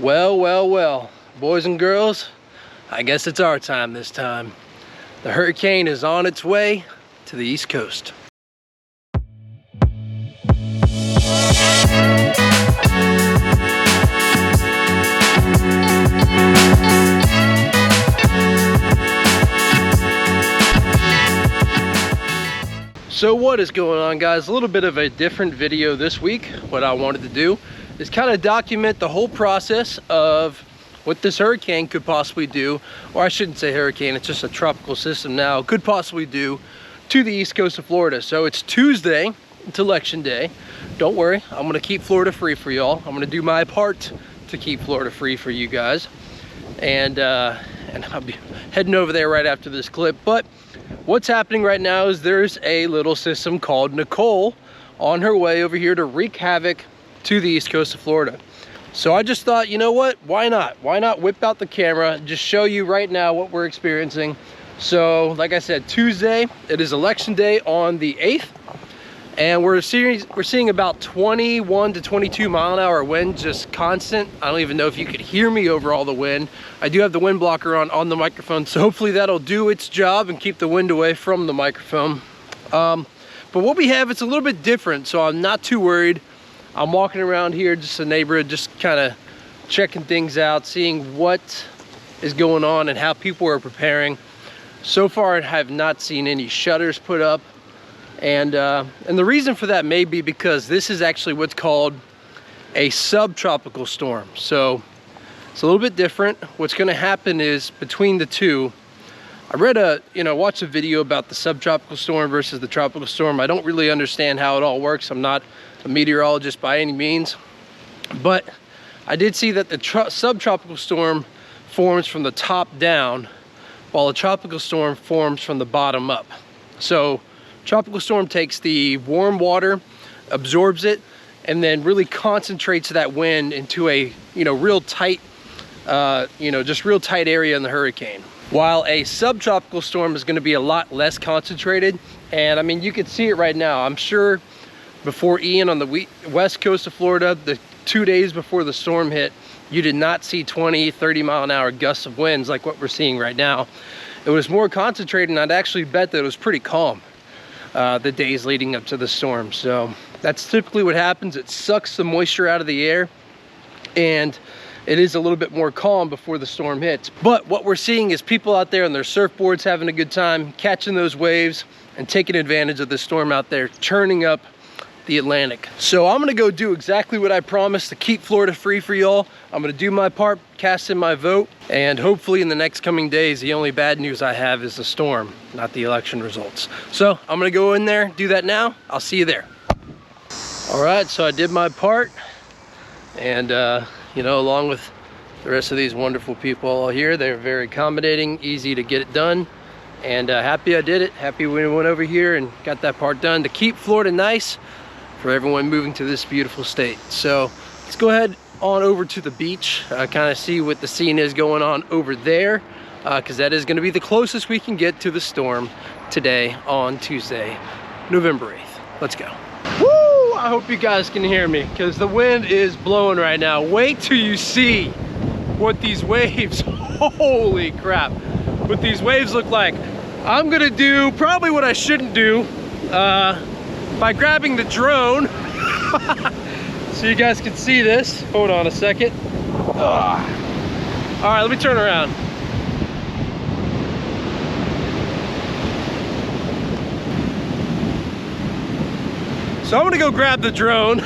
Well, boys and girls, I guess it's our time this time. The hurricane is on its way to the East Coast. So what is going on, guys? A little bit of a different video this week. What I wanted to do is kind of document the whole process of what this hurricane could possibly do, or I shouldn't say hurricane, it's just a tropical system now, could possibly do to the east coast of Florida. So it's Tuesday, it's election day. Don't worry, I'm gonna keep Florida free for y'all. I'm gonna do my part to keep Florida free for you guys. And I'll be heading over there right after this clip. But what's happening right now is there's a little system called Nicole on her way over here to wreak havoc to the east coast of Florida. So I just thought, you know what, why not whip out the camera, just show you right now what we're experiencing. So like I said, Tuesday, it is election day on the 8th, and we're seeing about 21 to 22 mile an hour wind, just constant. I don't even know if you could hear me over all the wind. I do have the wind blocker on the microphone, so hopefully that'll do its job and keep the wind away from the microphone. But what we have, it's a little bit different, so I'm not too worried. I'm walking around here, just a neighborhood, just kind of checking things out, seeing what is going on and how people are preparing. So far, I have not seen any shutters put up. And the reason for that may be because this is actually what's called a subtropical storm. So it's a little bit different. What's going to happen is between the two, I watched a video about the subtropical storm versus the tropical storm. I don't really understand how it all works. I'm not a meteorologist by any means, but I did see that the subtropical storm forms from the top down, while a tropical storm forms from the bottom up. So tropical storm takes the warm water, absorbs it, and then really concentrates that wind into a real tight real tight area in the hurricane. While a subtropical storm is going to be a lot less concentrated, and I mean, you can see it right now. I'm sure before Ian on the west coast of Florida, the 2 days before the storm hit, you did not see 20, 30 mile an hour gusts of winds like what we're seeing right now. It was more concentrated, and I'd actually bet that it was pretty calm the days leading up to the storm. So that's typically what happens. It sucks the moisture out of the air, and it is a little bit more calm before the storm hits. But what we're seeing is people out there on their surfboards having a good time, catching those waves and taking advantage of the storm out there, churning up the Atlantic. So I'm gonna go do exactly what I promised to keep Florida free for y'all. I'm gonna do my part, cast in my vote, and hopefully in the next coming days, the only bad news I have is the storm, not the election results. So I'm gonna go in there, do that now. I'll see you there. All right, so I did my part, and along with the rest of these wonderful people all here, they're very accommodating, easy to get it done, and happy I did it. Happy we went over here and got that part done to keep Florida nice for everyone moving to this beautiful state. So let's go ahead on over to the beach, kind of see what the scene is going on over there, because that is going to be the closest we can get to the storm today on Tuesday, November 8th. Let's go. Woo! I hope you guys can hear me, because the wind is blowing right now. Wait till you see what these waves, holy crap, what these waves look like. I'm gonna do probably what I shouldn't do, by grabbing the drone so you guys can see this. Hold on a second. All right, let me turn around. So I'm gonna go grab the drone.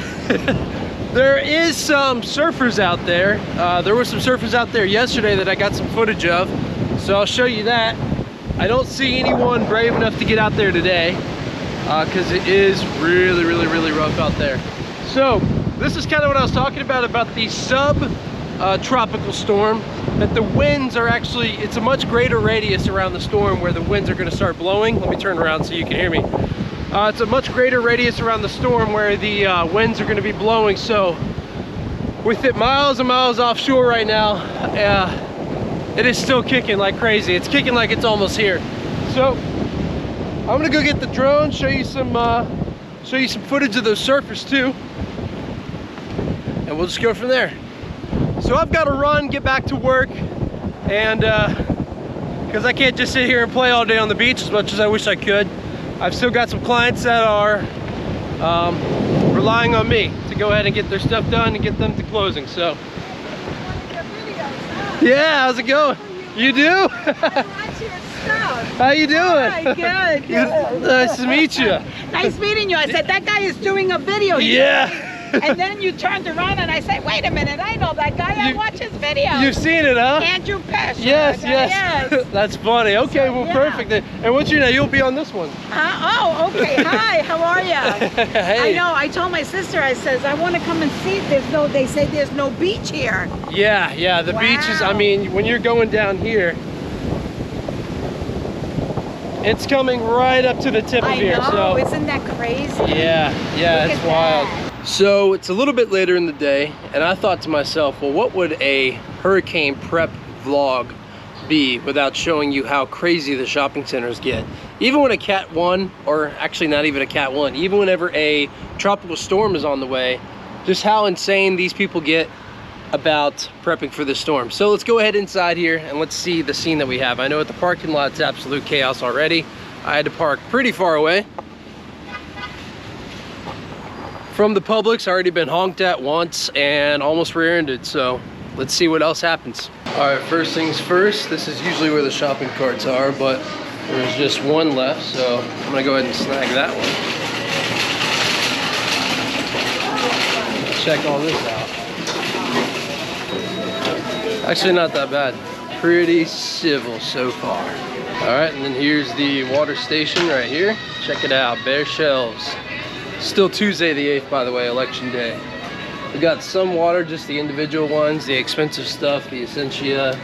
There is some surfers out there. There were some surfers out there yesterday that I got some footage of, so I'll show you that. I don't see anyone brave enough to get out there today, because it is really rough out there. So this is kind of what I was talking about the sub-tropical storm, that the winds are actually, it's a much greater radius around the storm where the winds are going to start blowing. Let me turn around so you can hear me. It's a much greater radius around the storm where the winds are going to be blowing. So with it miles and miles offshore right now, it is still kicking like crazy. It's kicking like it's almost here. So I'm gonna go get the drone, show you some footage of those surfers too, and we'll just go from there. So I've got to run, get back to work, and because I can't just sit here and play all day on the beach as much as I wish I could. I've still got some clients that are relying on me to go ahead and get their stuff done and get them to closing. So yeah, how's it going? You do? How you doing? Hi, good, good. Nice to meet you. Nice meeting you. I said, that guy is doing a video. Yeah. And then you turned around and I said, wait a minute, I know that guy. I watch his video. You've seen it, huh? Andrew Pesh. Yes, yes. That's funny. Okay, so, well, yeah. Perfect. And what's your name? You'll be on this one. Oh, okay. Hi, how are you? Hey. I know. I told my sister, I says, I want to come and see. They say there's no beach here. Yeah, the beach is, I mean, when you're going down here, it's coming right up to the tip of here. I know, so isn't that crazy? Yeah, it's wild. So it's a little bit later in the day, and I thought to myself, well, what would a hurricane prep vlog be without showing you how crazy the shopping centers get? Even when a Cat 1, or actually not even a Cat 1, even whenever a tropical storm is on the way, just how insane these people get about prepping for the storm. So let's go ahead inside here and let's see the scene that we have. I know at the parking lot it's absolute chaos already. I had to park pretty far away from the Publix. Already been honked at once and almost rear-ended, so let's see what else happens. All right, first things first, this is usually where the shopping carts are, but there's just one left, so I'm gonna go ahead and snag that one. Check all this out. Actually not that bad. Pretty civil so far. All right, and then here's the water station right here. Check it out, bare shelves. Still Tuesday the 8th, by the way, election day. We got some water, just the individual ones, the expensive stuff, the Essentia.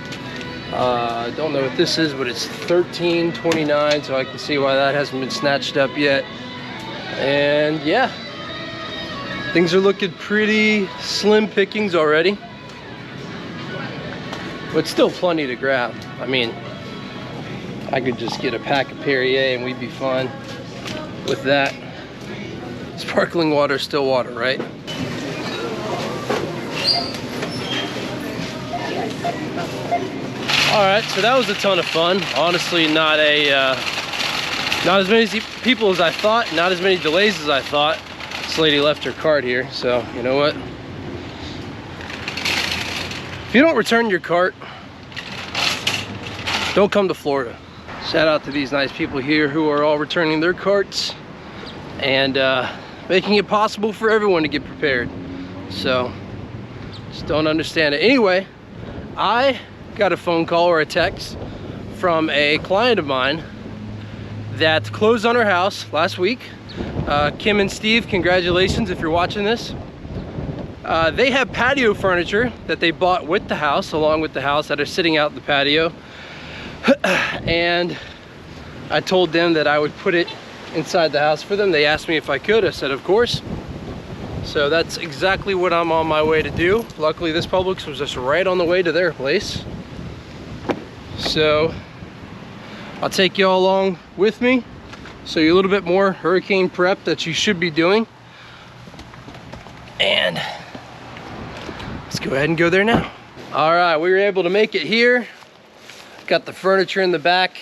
I don't know what this is, but it's $13.29, so I can see why that hasn't been snatched up yet. And yeah, things are looking pretty slim pickings already, but still plenty to grab. I mean, I could just get a pack of Perrier and we'd be fine with that. Sparkling water is still water, right? All right, so that was a ton of fun. Honestly, not as many people as I thought, not as many delays as I thought. This lady left her cart here, so you know what? If you don't return your cart, don't come to Florida. Shout out to these nice people here who are all returning their carts and making it possible for everyone to get prepared. So just don't understand it. Anyway, I got a phone call or a text from a client of mine that closed on her house last week. Kim and Steve, congratulations if you're watching this. They have patio furniture that they bought with the house, along with the house, that are sitting out in the patio. And I told them that I would put it inside the house for them. They asked me if I could. I said, of course. So that's exactly what I'm on my way to do. Luckily, this Publix was just right on the way to their place. So I'll take you all along with me. So you're a little bit more hurricane prep that you should be doing. And let's go ahead and go there now. All right, we were able to make it here. Got the furniture in the back.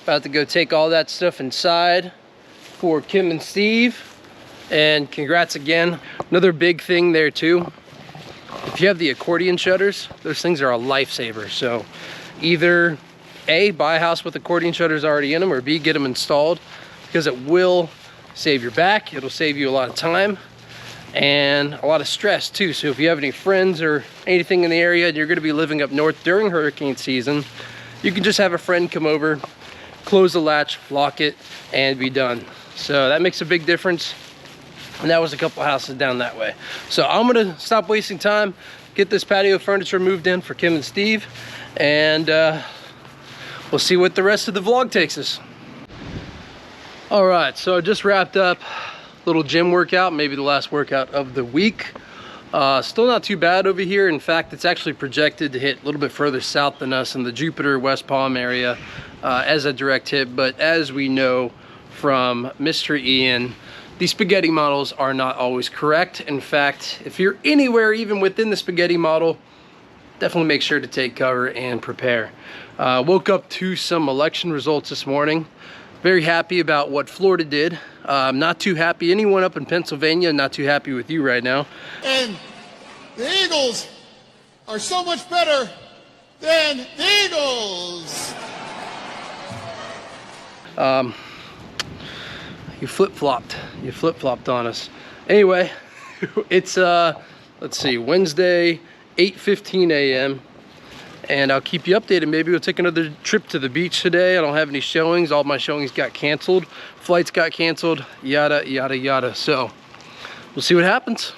About to go take all that stuff inside for Kim and Steve. And congrats again. Another big thing there too, if you have the accordion shutters, those things are a lifesaver. So either A, buy a house with accordion shutters already in them, or B, get them installed, because it will save your back. It'll save you a lot of time and a lot of stress too. So if you have any friends or anything in the area and you're gonna be living up north during hurricane season, you can just have a friend come over, close the latch, lock it, and be done. So that makes a big difference. And that was a couple houses down that way. So I'm gonna stop wasting time, get this patio furniture moved in for Kim and Steve, and we'll see what the rest of the vlog takes us. All right, so I just wrapped up a little gym workout, maybe the last workout of the week. Still not too bad over here. In fact, it's actually projected to hit a little bit further south than us in the Jupiter, West Palm area as a direct hit. But as we know from Mr. Ian, these spaghetti models are not always correct. In fact, if you're anywhere even within the spaghetti model, definitely make sure to take cover and prepare. Woke up to some election results this morning. Very happy about what Florida did. Not too happy, anyone up in Pennsylvania, not too happy with you right now. And the Eagles are so much better than the Eagles. You flip-flopped on us. Anyway, it's let's see, Wednesday, 8:15 a.m. and I'll keep you updated. Maybe we'll take another trip to the beach today. I don't have any showings. All my showings got canceled. Flights got canceled, yada, yada, yada. So we'll see what happens.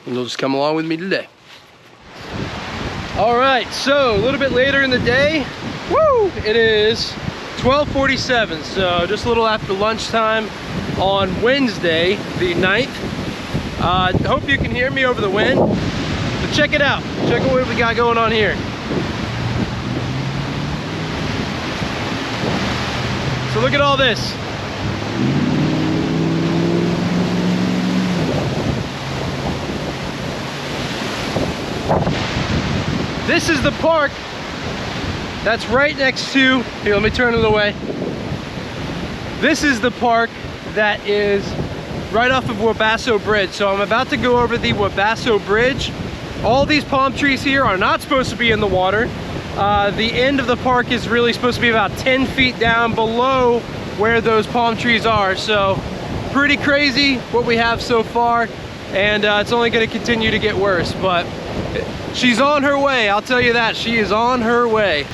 And you'll just come along with me today. All right, so a little bit later in the day, woo, it is 12:47, so just a little after lunchtime on Wednesday, the 9th. Hope you can hear me over the wind, but check it out. Check out what we got going on here. So look at all this. This is the park that's right next to, here, let me turn it away. This is the park that is right off of Wabasso Bridge. So I'm about to go over the Wabasso Bridge. All these palm trees here are not supposed to be in the water. The end of the park is really supposed to be about 10 feet down below where those palm trees are. So pretty crazy what we have so far. And it's only gonna continue to get worse, but she's on her way, I'll tell you that. She is on her way.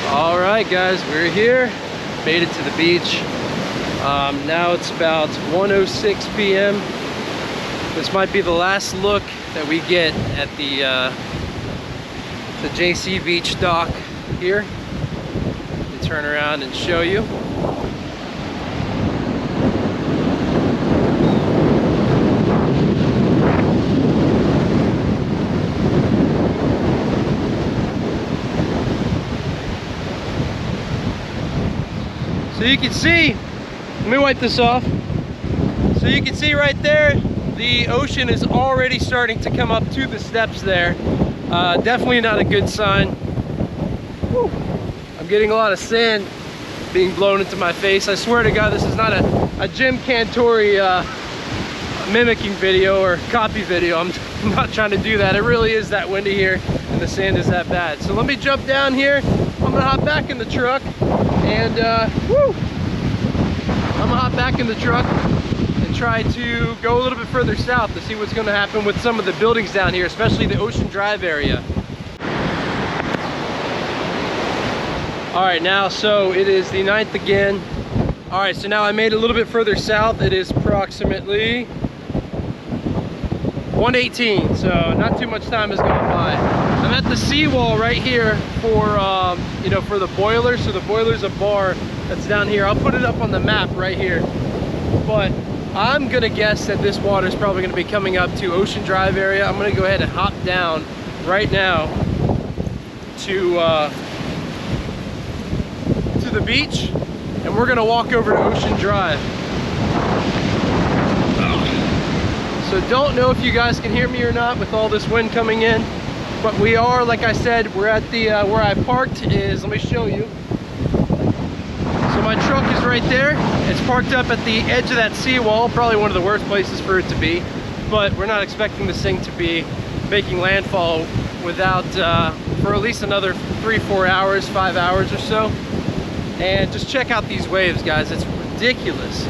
All right, guys, we're here. Made it to the beach. Now it's about 1:06 p.m. This might be the last look that we get at the JC Beach dock here. Let me turn around and show you. So you can see, let me wipe this off. So you can see right there, the ocean is already starting to come up to the steps there. Definitely not a good sign. Whew. I'm getting a lot of sand being blown into my face. I swear to God, this is not a Jim Cantori mimicking video or copy video. I'm not trying to do that. It really is that windy here and the sand is that bad. So let me jump down here. I'm gonna hop back in the truck and I'm gonna hop back in the truck and try to go a little bit further south to see what's gonna happen with some of the buildings down here, especially the Ocean Drive area. All right, now, so it is the 9th again. All right, so now I made it a little bit further south. It is approximately 1:18, so not too much time has gone by. I'm at the seawall right here for, you know, for the boiler. So the boiler's a bar that's down here. I'll put it up on the map right here. But I'm gonna guess that this water is probably gonna be coming up to Ocean Drive area. I'm gonna go ahead and hop down right now to the beach, and we're gonna walk over to Ocean Drive. So don't know if you guys can hear me or not with all this wind coming in, but we are, like I said, we're at the where I parked is, let me show you. So my truck is right there. It's parked up at the edge of that seawall, probably one of the worst places for it to be, but we're not expecting this thing to be making landfall without for at least another 3-4 hours, 5 hours or so. And just check out these waves, guys. It's ridiculous.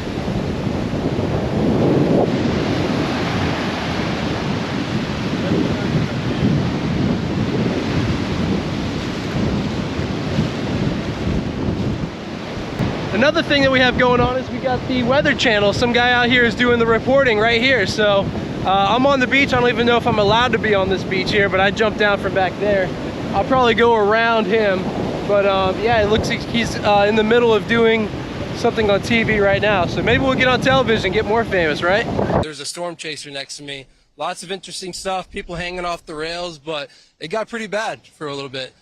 Another thing that we have going on is we got the Weather Channel. Some guy out here is doing the reporting right here. So I'm on the beach. I don't even know if I'm allowed to be on this beach here, but I jumped down from back there. I'll probably go around him, but yeah, it looks like he's in the middle of doing something on TV right now. So maybe we'll get on television and get more famous, right? There's a storm chaser next to me. Lots of interesting stuff, people hanging off the rails, but it got pretty bad for a little bit.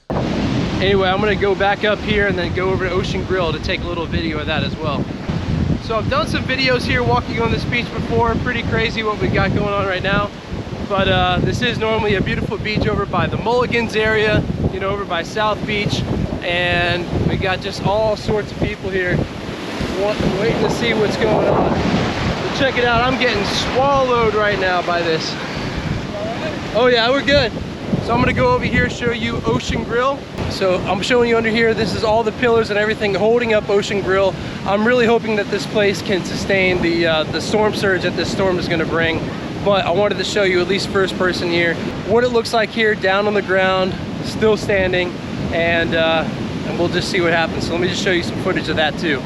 Anyway, I'm gonna go back up here and then go over to Ocean Grill to take a little video of that as well. So I've done some videos here walking on this beach before. Pretty crazy what we got going on right now. But this is normally a beautiful beach over by the Mulligans area, you know, over by South Beach. And we got just all sorts of people here waiting to see what's going on. So check it out, I'm getting swallowed right now by this. Oh yeah, we're good. So I'm gonna go over here, show you Ocean Grill. So I'm showing you under here, this is all the pillars and everything holding up Ocean Grill. I'm really hoping that this place can sustain the storm surge that this storm is gonna bring. But I wanted to show you, at least first person here, what it looks like here down on the ground, still standing, and we'll just see what happens. So let me just show you some footage of that too.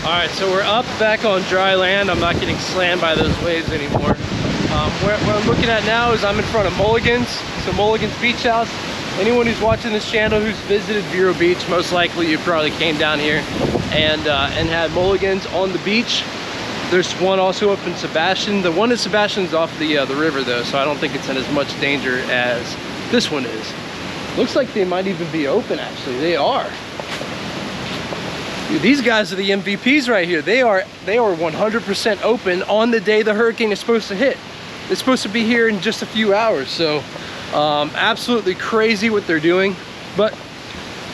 Alright, so we're up back on dry land. I'm not getting slammed by those waves anymore. What I'm looking at now is I'm in front of Mulligans, so Mulligans Beach House. Anyone who's watching this channel who's visited Vero Beach, most likely you probably came down here and had Mulligans on the beach. There's one also up in Sebastian. The one in Sebastian's off the river though, so I don't think it's in as much danger as this one is. Looks like they might even be open actually. They are. Dude, these guys are the MVPs right here. They are 100% open on the day the hurricane is supposed to hit. It's supposed to be here in just a few hours. So absolutely crazy what they're doing. But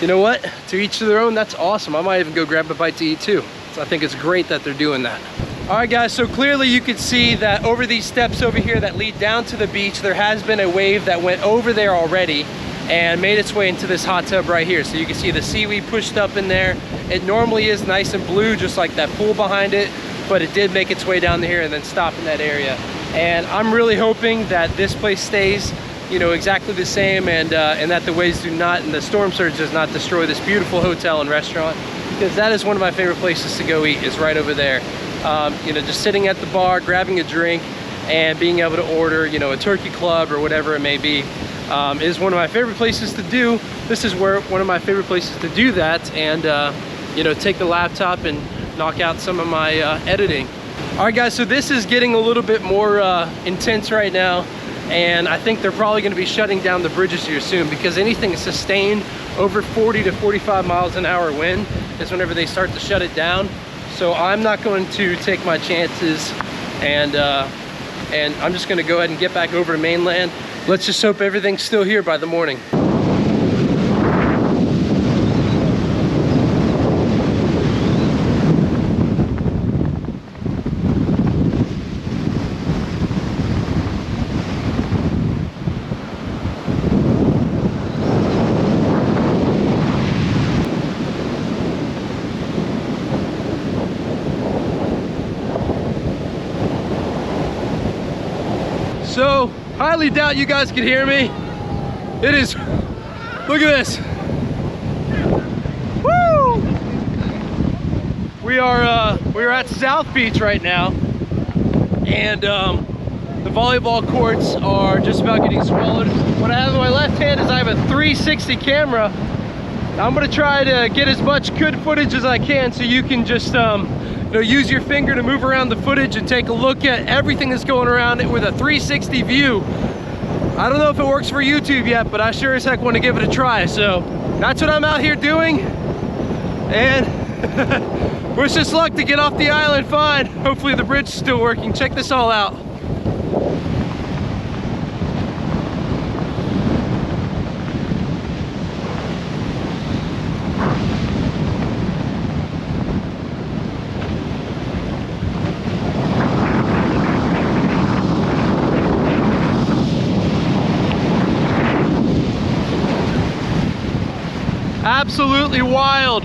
you know what? To each to their own, that's awesome. I might even go grab a bite to eat too. So I think it's great that they're doing that. All right guys, so clearly you can see that over these steps over here that lead down to the beach, there has been a wave that went over there already and made its way into this hot tub right here. So you can see the seaweed pushed up in there. It normally is nice and blue, just like that pool behind it, but it did make its way down here and then stop in that area. And I'm really hoping that this place stays, you know, exactly the same, and that the waves do not, and the storm surge does not destroy this beautiful hotel and restaurant, because that is one of my favorite places to go eat, is right over there. You know, just sitting at the bar, grabbing a drink, and being able to order, you know, a turkey club or whatever it may be. Is one of my favorite places to do. This is where one of my favorite places to do that, and you know, take the laptop and knock out some of my editing. All right guys, so this is getting a little bit more intense right now, and I think they're probably going to be shutting down the bridges here soon, because anything sustained over 40 to 45 miles an hour wind is whenever they start to shut it down. So I'm not going to take my chances, and I'm just going to go ahead and get back over to mainland. Let's just hope everything's still here by the morning. So, highly doubt you guys can hear me. It is, look at this. Woo! We are at South Beach right now, and the volleyball courts are just about getting swallowed. What I have in my left hand is I have a 360 camera. I'm gonna try to get as much good footage as I can, so you can just you know, use your finger to move around the footage and take a look at everything that's going around it with a 360 view. I don't know if it works for YouTube yet, but I sure as heck want to give it a try. So that's what I'm out here doing, and wish us luck to get off the island fine. Hopefully the bridge is still working. Check this all out. absolutely wild.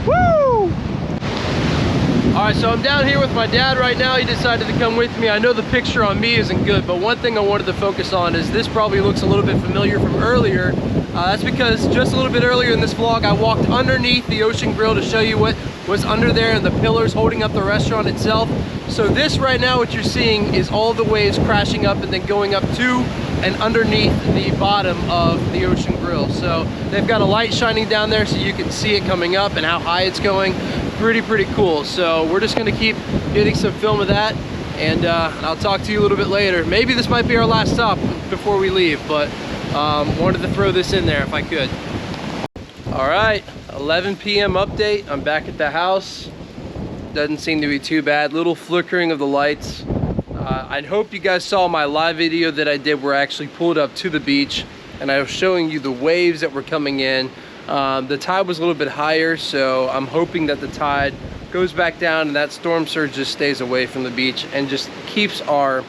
Woo! All right, so I'm down here with my dad right now. He decided to come with me. I know the picture on me isn't good, but one thing I wanted to focus on is this probably looks a little bit familiar from earlier. That's because just a little bit earlier in this vlog, I walked underneath the Ocean Grill to show you what was under there and the pillars holding up the restaurant itself. So this right now, what you're seeing is all the waves crashing up and then going up to and underneath the bottom of the Ocean Grill. So they've got a light shining down there so you can see it coming up and how high it's going. Pretty cool. So we're just gonna keep getting some film of that, and I'll talk to you a little bit later. Maybe this might be our last stop before we leave, but wanted to throw this in there if I could. All right, 11 p.m. update. I'm back at the house. Doesn't seem to be too bad. Little flickering of the lights. I hope you guys saw my live video that I did where I actually pulled up to the beach and I was showing you the waves that were coming in. The tide was a little bit higher, so I'm hoping that the tide goes back down and that storm surge just stays away from the beach and just keeps our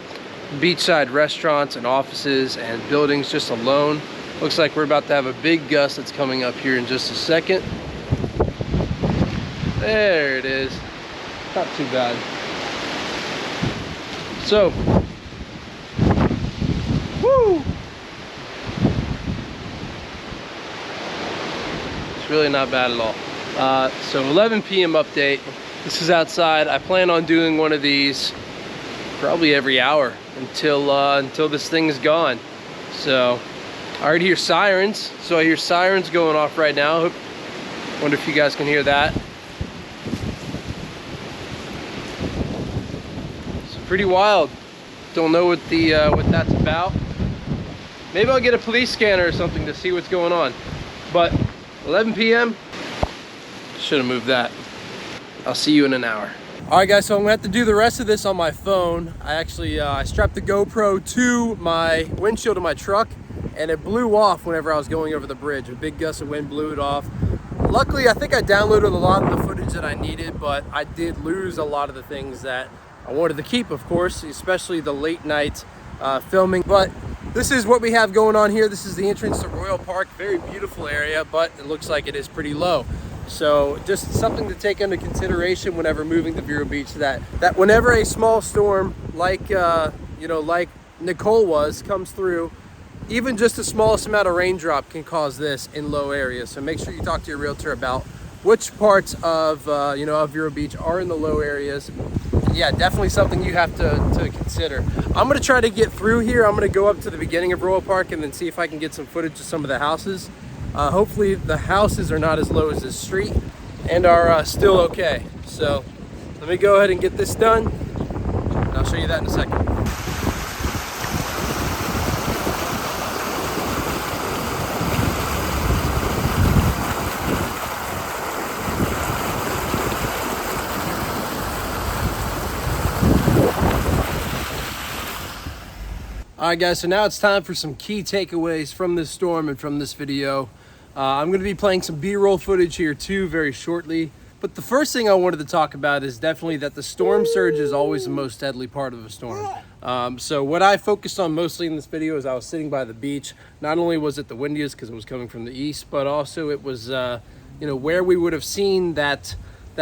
beachside restaurants and offices and buildings just alone. Looks like we're about to have a big gust that's coming up here in just a second. There it is. Not too bad. So, woo! It's really not bad at all. So 11 p.m. update. This is outside. I plan on doing one of these probably every hour until this thing is gone. So I already hear sirens. So I hear sirens going off right now. Wonder if you guys can hear that. It's pretty wild. Don't know what that's about. Maybe I'll get a police scanner or something to see what's going on. But 11 p.m. Should have moved that. I'll see you in an hour. All right, guys, so I'm gonna have to do the rest of this on my phone. I actually I strapped the GoPro to my windshield of my truck, and it blew off whenever I was going over the bridge. A big gust of wind blew it off. Luckily, I think I downloaded a lot of the footage that I needed, but I did lose a lot of the things that I wanted to keep, of course, especially the late night filming. But this is what we have going on here. This is the entrance to Royal Park. Very beautiful area, but it looks like it is pretty low. So just something to take into consideration whenever moving to Vero Beach, that whenever a small storm like like Nicole comes through, even just the smallest amount of raindrop can cause this in low areas. So make sure you talk to your realtor about which parts of of Vero Beach are in the low areas. Yeah, definitely something you have to consider. I'm gonna try to get through here. I'm gonna go up to the beginning of Royal Park and then see if I can get some footage of some of the houses. Hopefully the houses are not as low as this street and are still okay. So let me go ahead and get this done, and I'll show you that in a second. All right, guys, so now it's time for some key takeaways from this storm and from this video. I'm going to be playing some B-roll footage here too very shortly. But the first thing I wanted to talk about is definitely that the storm surge is always the most deadly part of a storm. So what I focused on mostly in this video is I was sitting by the beach. Not only was it the windiest because it was coming from the east, but also it was where we would have seen that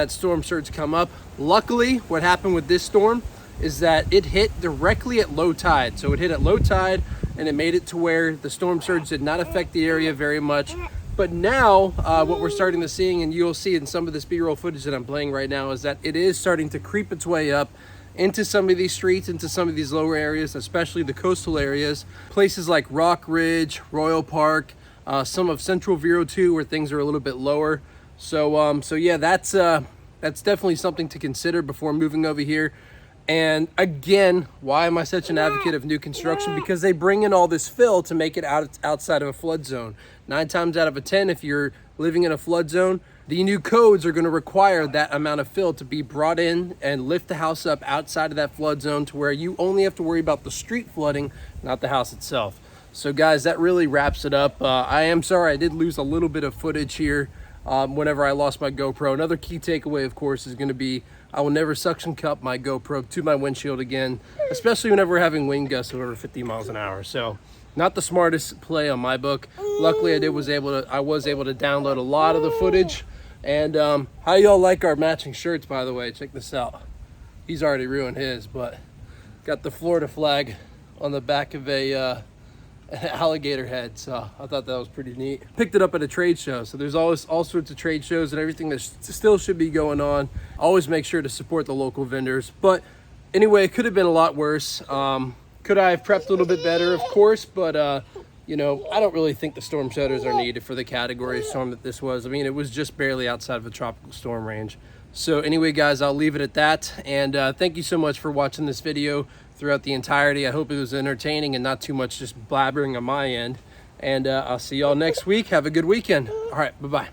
storm surge come up. Luckily, what happened with this storm is that it hit directly at low tide. So it hit at low tide and it made it to where the storm surge did not affect the area very much. But now what we're starting to see, and you'll see in some of this B-roll footage that I'm playing right now, is that it is starting to creep its way up into some of these streets, into some of these lower areas, especially the coastal areas. Places like Rock Ridge, Royal Park, some of Central Vero too, where things are a little bit lower. So yeah, that's definitely something to consider before moving over here. And again, why am I such an advocate of new construction? Because they bring in all this fill to make it outside of a flood zone. 9 times out of 10, if you're living in a flood zone, the new codes are going to require that amount of fill to be brought in and lift the house up outside of that flood zone to where you only have to worry about the street flooding, not the house itself. So guys, that really wraps it up. I am sorry I did lose a little bit of footage here whenever I lost my GoPro. Another key takeaway, of course, is going to be I will never suction cup my GoPro to my windshield again, especially whenever we're having wind gusts of over 50 miles an hour. So Not the smartest play on my book. Luckily, I was able to download a lot of the footage. And how y'all like our matching shirts, by the way? Check this out. He's already ruined his, but got the Florida flag on the back of an alligator head, so I thought that was pretty neat. Picked it up at a trade show, so there's always all sorts of trade shows and everything that still should be going on. Always make sure to support the local vendors. But anyway, it could have been a lot worse. Could I have prepped a little bit better? Of course, but you know, I don't really think the storm shutters are needed for the category of storm that this was. I mean, it was just barely outside of a tropical storm range. So anyway, guys, I'll leave it at that. And thank you so much for watching this video throughout the entirety. I hope it was entertaining and not too much just blabbering on my end. And I'll see y'all next week. Have a good weekend. All right, bye-bye.